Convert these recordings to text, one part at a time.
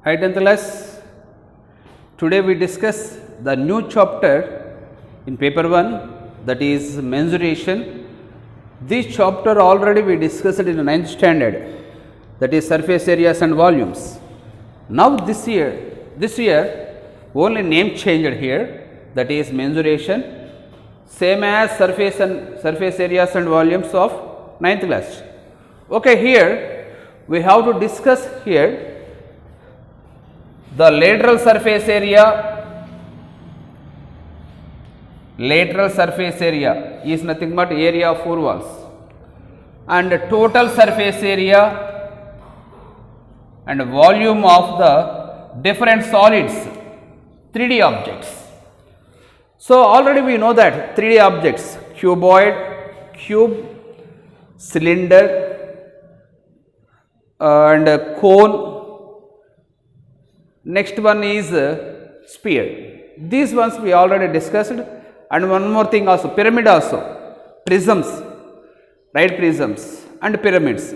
Hi 10th class, today we discuss the new chapter in paper 1, that is mensuration. This chapter already we discussed in the 9th standard, that is surface areas and volumes. Now this year only name changed here, that is mensuration, same as surface areas and volumes of 9th class. Okay, here we have to discuss here the lateral surface area. Lateral surface area is nothing but area of four walls, and total surface area and volume of the different solids, 3D objects. So already we know that 3D objects, cuboid, cube, cylinder and cone. Next one is sphere. These ones we already discussed, and one more thing also, pyramid also, prisms, right, prisms and pyramids.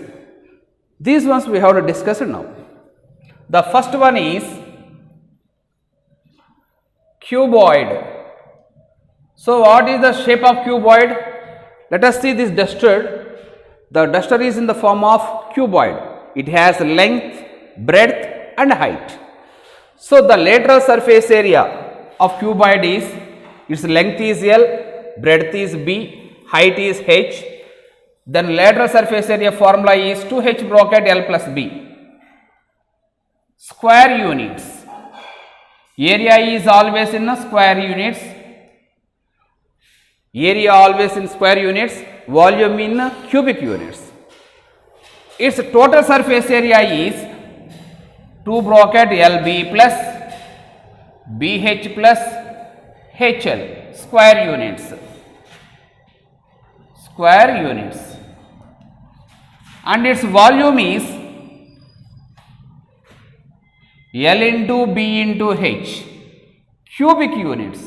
These ones we have to discuss now. The first one is cuboid. So what is the shape of cuboid? Let us see this duster. The duster is in the form of cuboid. It has length, breadth and height. So the lateral surface area of cuboid is, its length is L, breadth is B, height is H. Then lateral surface area formula is 2H bracket L plus B. Square units. Area is always in square units. Area always in square units. Volume in cubic units. Its total surface area is 2 bracket LB plus BH plus HL, square units. Square units. And its volume is L into B into H, cubic units.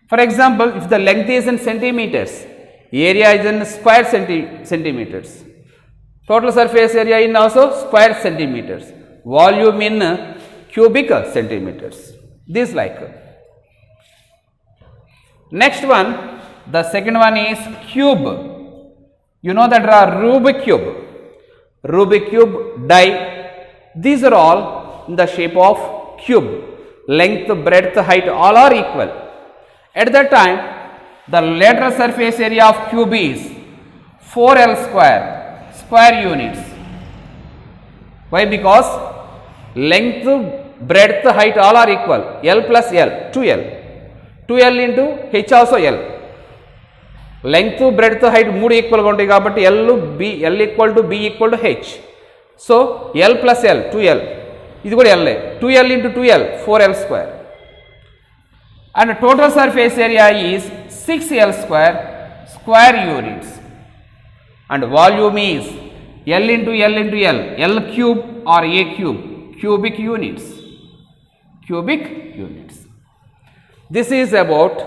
For example, if the length is in centimeters, area is in square centimeters. Total surface area in also square centimeters. Volume in cubic centimeters. This like. Next one, the second one is cube. You know that there are Rubik cube, die. These are all in the shape of cube. Length, breadth, height all are equal. At that time, the lateral surface area of cube is 4L square units. Why? Because length, breadth, height all are equal. L plus L, 2L. 2L into H also L. Length, breadth, height 3 equal ga untayi kabatti L equal to B equal to H. So L plus L, 2L. Idi kuda L. 2L into 2L, 4L square. And the total surface area is 6L square units. And volume is L into L into L cube or A cube, cubic units. Cubic units. This is about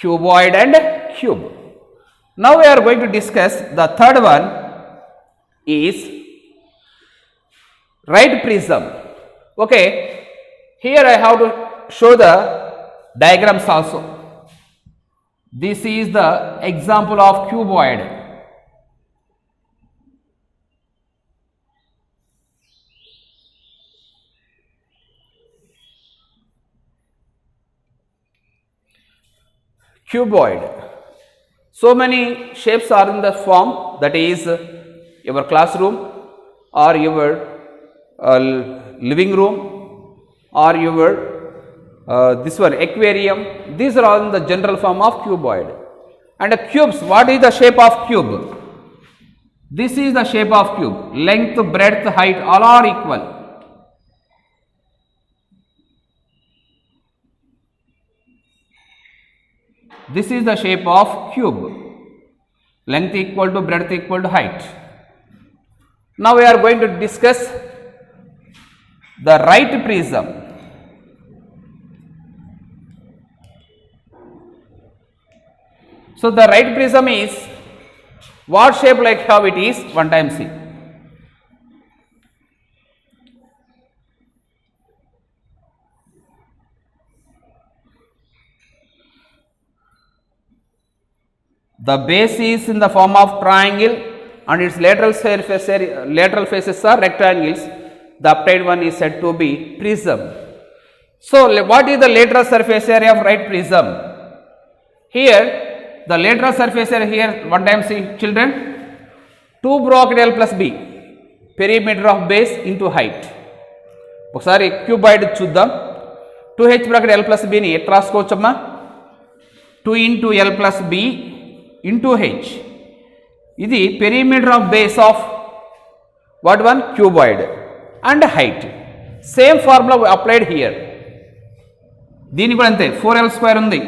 cuboid and cube. Now we are going to discuss the third one is right prism. Okay, here I have to show the diagrams also. This is the example of cuboid. Cuboid. So many shapes are in the form, that is your classroom or your living room or your this one aquarium. These are all in the general form of cuboid. And the cubes, what is the shape of cube? This is the shape of cube. Length, breadth, height all are equal. This is the shape of cube. Length equal to breadth equal to height. Now we are going to discuss the right prism. So the right prism is what shape like how it is? One time see. The base is in the form of triangle and its lateral faces are rectangles. The obtained one is said to be prism. So what is the lateral surface area of right prism? Here the lateral surface area here one time see children 2 bracket L plus B perimeter of base into height. ఒకసారి cuboid చూద్దాం. 2h bracket L plus B ని ఎట్లా రాసుకోవచ్చమ్మా? 2 into L plus B into H. ఇది perimeter of base of what one? Cuboid and height. Same formula applied here. దీనికి కూడా అంతే 4L square ఉంది.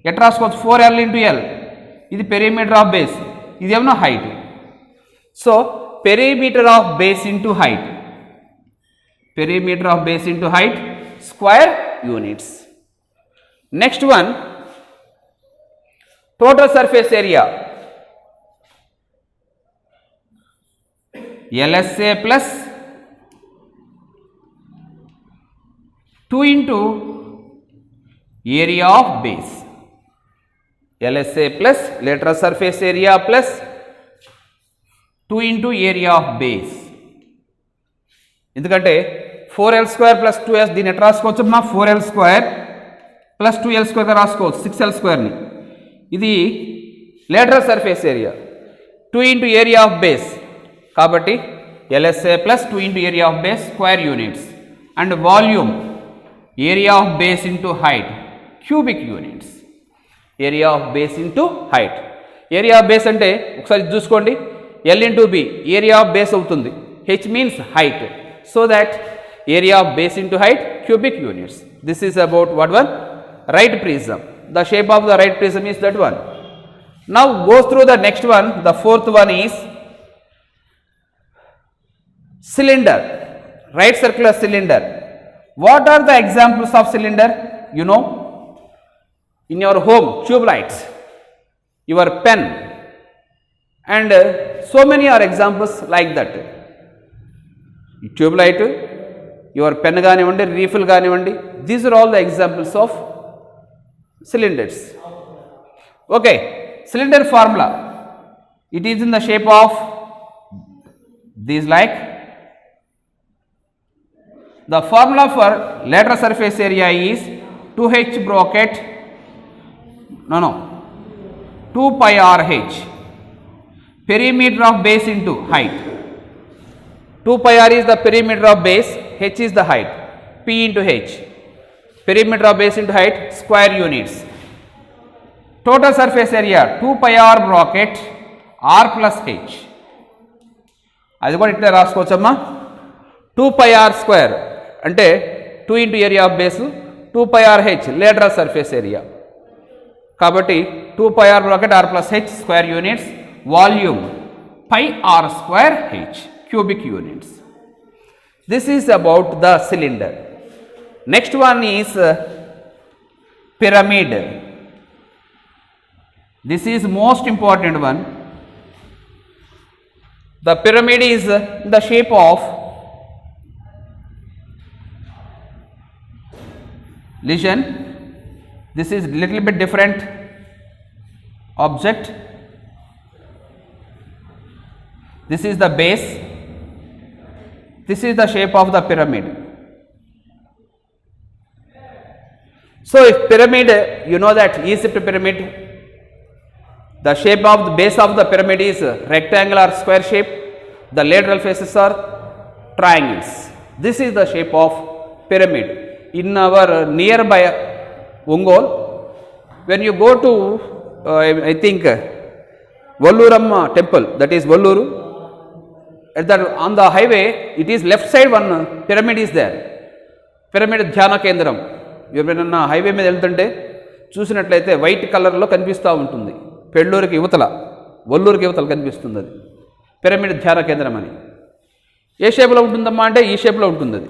ఎట్లా రాసుకోవచ్చు? 4L into L. ఇది perimeter of base. ఇది ఏమన్నా height. So perimeter of base into height. Perimeter of base into height square units. Next one, total surface area. LSA plus 2 into area of base. LSA plus lateral surface area plus 2 into area of base. ఎందుకంటే 4L square plus 2S దీన్ని ఎట్లా రాసుకోవచ్చు అమ్మా? 4L square plus 2L square రాసుకోవచ్చు 6L square ని. ఇది lateral surface area 2 into area of base కాబట్టి LSA plus 2 into area of base square units and volume area of base into height cubic units. Area of base into height. Area of base అంటే ఒకసారి చూసుకోండి L into B area of base అవుతుంది. H means height. So that area of base into height cubic units. This is about what one? Right prism. The shape of the right prism is that one. Now go through the next one. The fourth one is cylinder. Right circular cylinder. What are the examples of cylinder? You know, in your home, tube lights, your pen, and so many are examples like that. Tube light, your pen gaanivandi, refill gaanivandi, these are all the examples of cylinders. Okay, cylinder formula. It is in the shape of these like. The formula for lateral surface area is 2h bracket 2 pi r h perimeter of base into height. 2 pi r is the perimeter of base, h is the height, p into h. Perimeter of base into height square units. Total surface area 2 pi r bracket r plus h. అది కూడా ఇట్లా రాసుకోవచ్చమ్మా 2 pi r square అంటే 2 into area of base 2 pi r h lateral surface area కాబట్టి 2 pi r bracket r plus h square units volume pi r square h cubic units. This is about the cylinder. Next one is pyramid. This is most important one. The pyramid is the shape of listen. This is little bit different object. This is the base. This is the shape of the pyramid. So if pyramid, you know that Egypt pyramid, the shape of the base of the pyramid is rectangular square shape. The lateral faces are triangles. This is the shape of pyramid. In our nearby Ongol, when you go to I think Valluramma temple, that is Valluru, on the highway it is left side one pyramid is there. Pyramid ధ్యాన కేంద్రం ఎవరైనా highway మీద వెళ్తుంటే చూసినట్లయితే white కలర్లో కనిపిస్తూ ఉంటుంది. పెళ్ళూరుకి యువతల వల్లూరుకి యువతల కనిపిస్తుంది అది పిరమిడ్ ధ్యాన కేంద్రం అని. ఏ షేప్లో ఉంటుందమ్మా అంటే ఈ షేప్లో ఉంటుంది అది.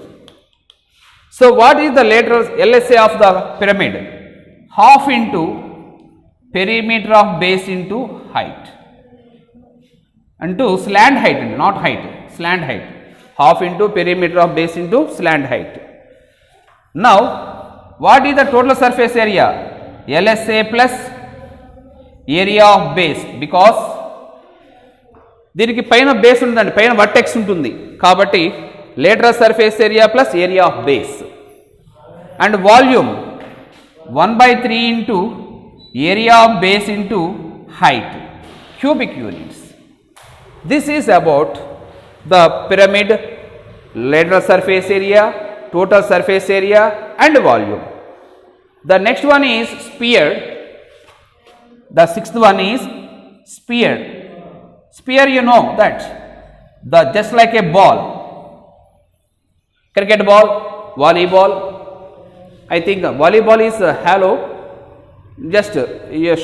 So what is the lateral LSA of the pyramid? Half into perimeter of base into height into slant height, not height, slant height, half into perimeter of base into slant height. Now what is the total surface area? LSA plus area of base, because దీనికి పైన base ఉంటుందండి, పైన vertex ఉంటుంది కాబట్టి lateral surface area plus area of base. And volume 1/3 into area of base into height, cubic units. This is about the pyramid, lateral surface area, total surface area and volume. The next one is sphere. The sixth one is sphere. Sphere, you know that the just like a ball, cricket ball, volleyball. I think volleyball is hollow. Just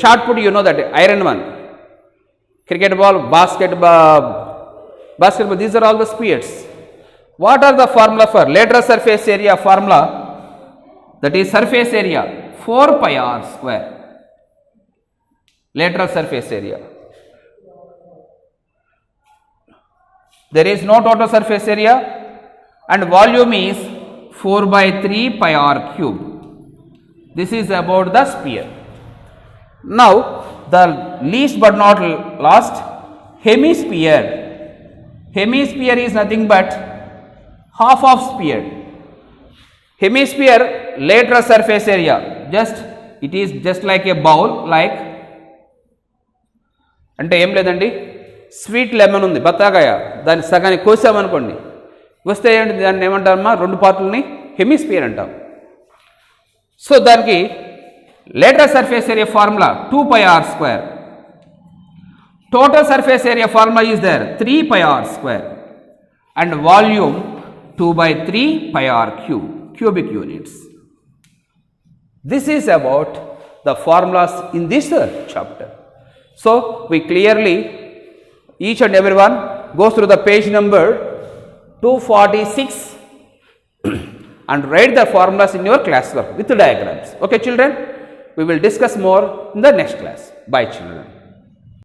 shot put, you know that iron one. Cricket ball, basketball, these are all the spheres. What are the formula for lateral surface area formula? That is surface area 4 pi r square. Lateral surface area. There is no total surface area and volume is 4/3 pi r cube. This is about the sphere. Now the least but not last, hemisphere. Hemisphere is nothing but half of sphere. Hemisphere lateral surface area, just it is just like a bowl, like అంటే ఏం లేదండి, sweet lemon ఉంది, బత్తాకాయ, దాన్ని సగాన్ని కోసామనుకోండి, వస్తే ఏంటి, దాన్ని ఏమంటారమ్మా, రెండు పార్టులని hemisphere అంటాం. సో దానికి lateral surface area formula 2 pi r square. Total surface area formula is there 3 pi r square and volume 2/3 pi r cube, cubic units. This is about the formulas in this chapter. So we clearly, each and everyone goes through the page number 246 and write the formulas in your classwork with the diagrams. Okay children, we will discuss more in the next class. Bye children.